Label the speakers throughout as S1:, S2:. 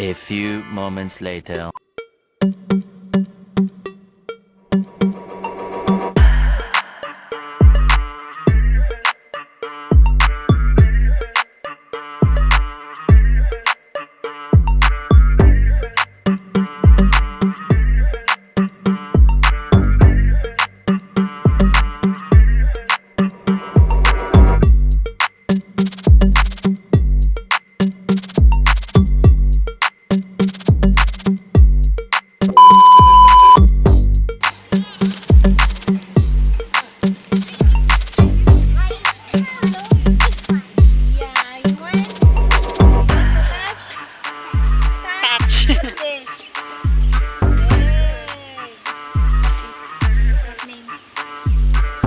S1: A few moments later.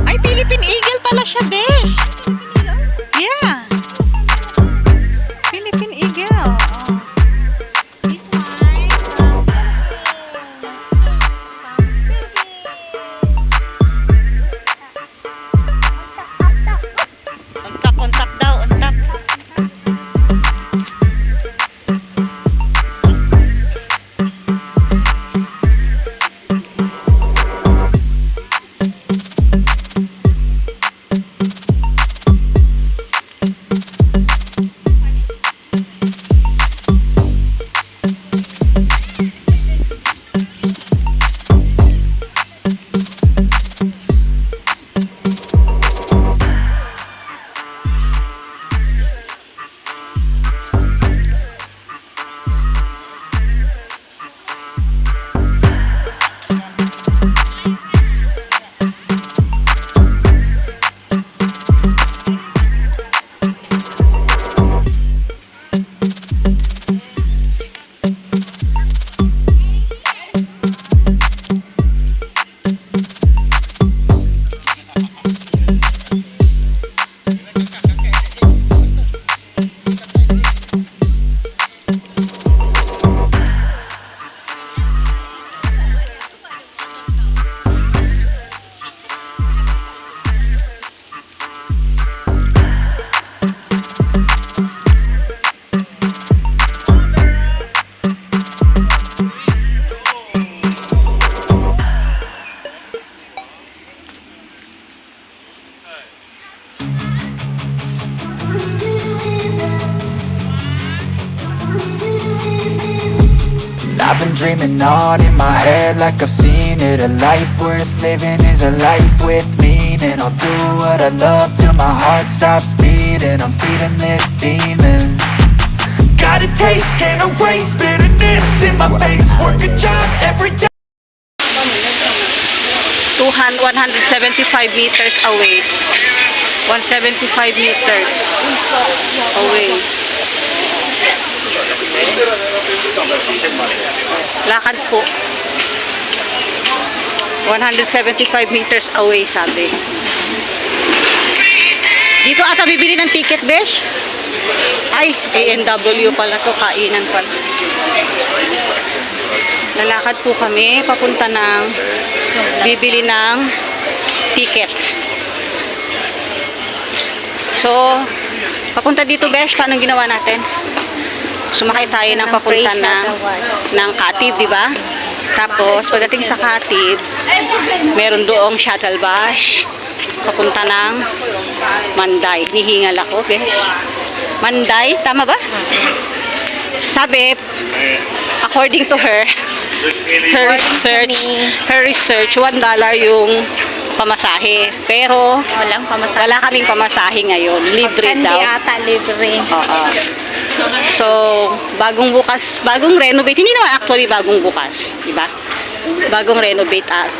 S2: Ay, Philippine Eagle pala siya, besh. Yeah. Philippine Eagle. Oh.
S3: This one from
S2: On top daw, on top.
S4: I've been dreaming on in my head like I've seen it. A life worth living is a life with meaning. I'll do what I love till my heart stops beating. I'm feeding this demon. Got a taste, can't erase bitterness in my face. Work a job every day.
S2: 175 meters away. 175 meters away. Lakad po. 175 meters away, sabi. Dito ata bibili ng ticket, besh? Ay, A&W pala to, kainan pala. Lalakad po kami papunta ng bibili ng ticket. So, papunta dito, besh, paano ginawa natin? Sumakay tayo ng papunta ng Katib, di ba? Tapos, pagdating sa Katib, meron doong shuttle bus papunta ng Manday. Nihingal ako, besh. Manday, tama ba? Sabi, according to her research, $1 yung pamasahe. Pero, wala kaming pamasahe ngayon. Libre daw.
S3: Hindi ata libre.
S2: Oo. So, bagong renovate. Hindi naman actually bagong bukas. Diba? Bagong renovate at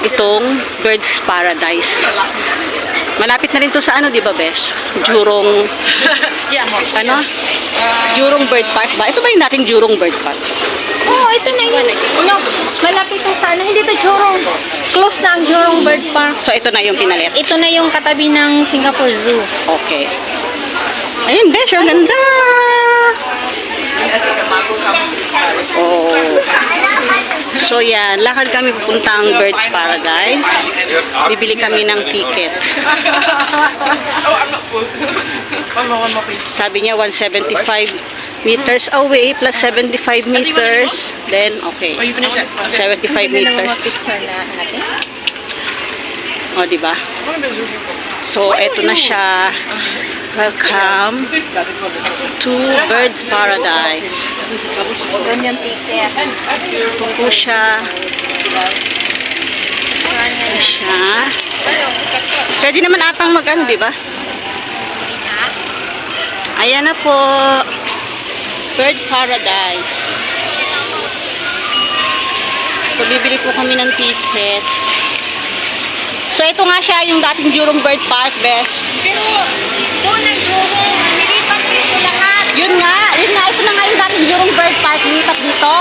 S2: itong Birds Paradise. Malapit na rin to sa ano, di ba, Besh? Jurong, ano? Jurong Bird Park ba? Ito ba yung dating Jurong Bird Park?
S3: Oo, ito na yun. No, malapit na sa ano. Hindi to Jurong. Close na ang Jurong Bird Park.
S2: So, ito na yung pinalit.
S3: Ito na yung katabi ng Singapore Zoo.
S2: Okay. Ayun, Besh, ang ganda! Oh. So yan, lakad kami pupuntang Birds Paradise. Bibili kami ng ticket. Sabi niya 175 meters away plus 75 meters, then okay. 75 meters.
S3: Picture na natin.
S2: O, diba? So, eto na siya. Welcome to Bird Paradise.
S3: Doon yung ticket.
S2: Ito po siya. Ito siya. Pwede naman atang mag-ano, diba? Ayan na po. Bird Paradise. So, bibili po kami ng ticket. So, ito nga siya yung dating Jurong Bird Park, Besh.
S3: Pero, doon nag-Jurong. Nilipat dito lahat.
S2: Yun nga. Ito na nga yung dating Jurong Bird Park. Lipat dito.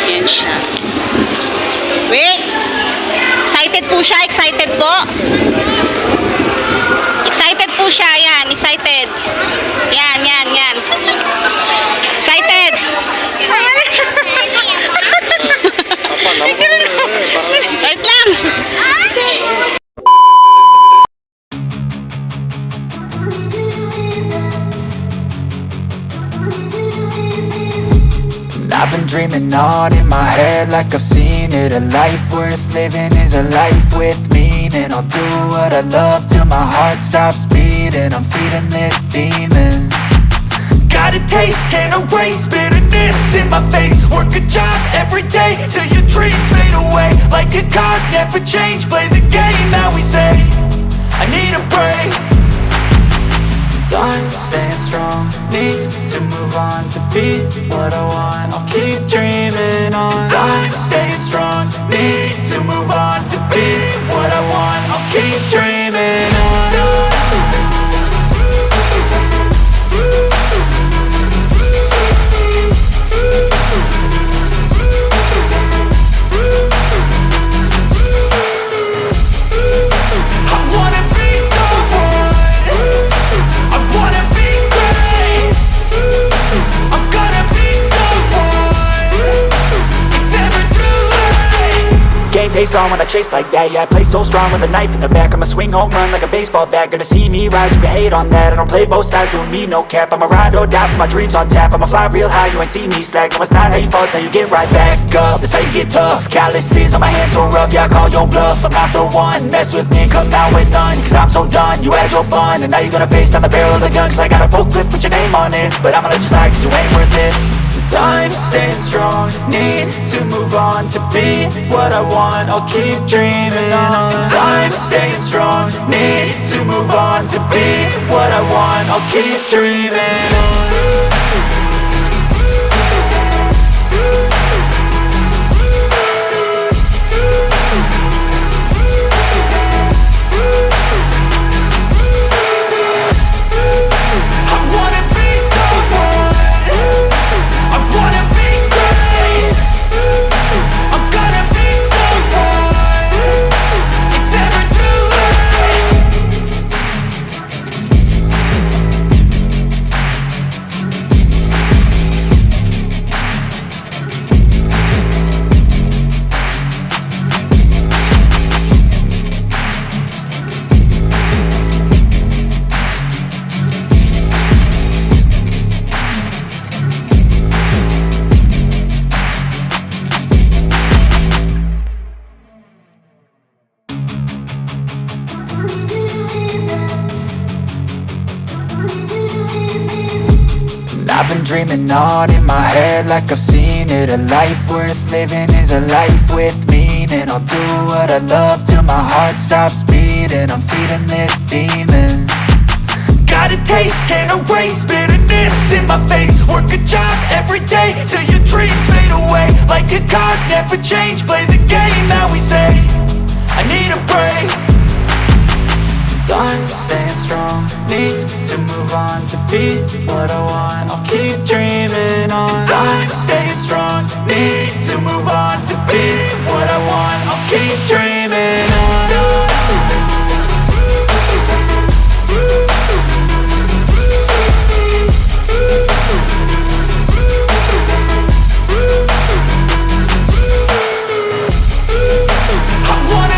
S2: Yan siya. Wait. Excited po siya. Excited po. Excited po siya. Yan. Excited. Yan. Excited. Wait lang.
S4: I've been dreaming on in my head like I've seen it. A life worth living is a life with meaning. I'll do what I love till my heart stops beating. I'm feeding this demon. Got a taste, can't erase bitterness in my face. Work a job every day till your dreams fade away. Like a card, never change, play the game that we say. I need a break. I'm staying strong, need to move on to be what I want. I'll keep dreaming on. I'm staying strong, need to move on to be what I want. I'll keep dreaming on. Game face on when I chase like that. Yeah, I play so strong with a knife in the back. I'ma swing home run like a baseball bat. Gonna see me rise, you can hate on that. I don't play both sides, doing me no cap. I'ma ride or die for my dreams on tap. I'ma fly real high, you ain't see me slack. No, it's not how you fall, it's how you get right back up. That's how you get tough. Calluses on my hands so rough, yeah, I call your bluff. I'm not the one, mess with me and come out with none. Cause I'm so done, you had your fun. And now you're gonna face down the barrel of the gun. Cause I got a full clip, put your name on it. But I'ma let you slide cause you ain't worth it. I'm staying strong, need to move on to be what I want. I'll keep dreaming on. I'm staying strong, need to move on to be what I want. I'll keep dreaming on. I've been dreaming on in my head like I've seen it. A life worth living is a life with meaning. I'll do what I love till my heart stops beating. I'm feeding this demon. Got a taste, can't erase bitterness in my face. Work a job every day till your dreams fade away. Like a card, never change, play the game that we say. I need a break. I'm staying strong, need to move on to be what I want. I'll keep dreaming on. I'm staying strong, need to move on to be what I want. I'll keep dreaming on. I wanna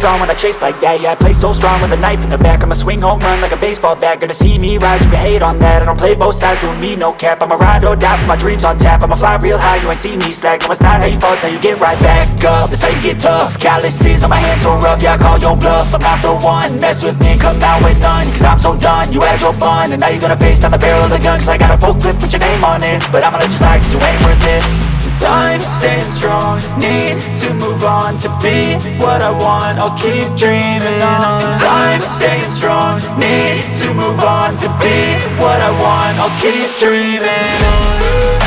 S4: always on when I chase like that. Yeah, I play so strong with a knife in the back. I'ma swing home run like a baseball bat. Gonna see me rise, you can hate on that. I don't play both sides, doing me no cap. I'ma ride or die for my dreams on tap. I'ma fly real high, you ain't see me slack. No, it's not how you fall, it's how you get right back up. That's how you get tough. Calluses on my hands so rough, yeah, I call your bluff. I'm not the one, mess with me and come out with none. Cause I'm so done, you had your fun. And now you're gonna face down the barrel of the gun. Cause I got a full clip, put your name on it. But I'ma let you slide cause you ain't worth it. Time staying strong, need to move on. To be what I want, I'll keep dreaming on. Time staying strong, need to move on. To be what I want, I'll keep dreaming on.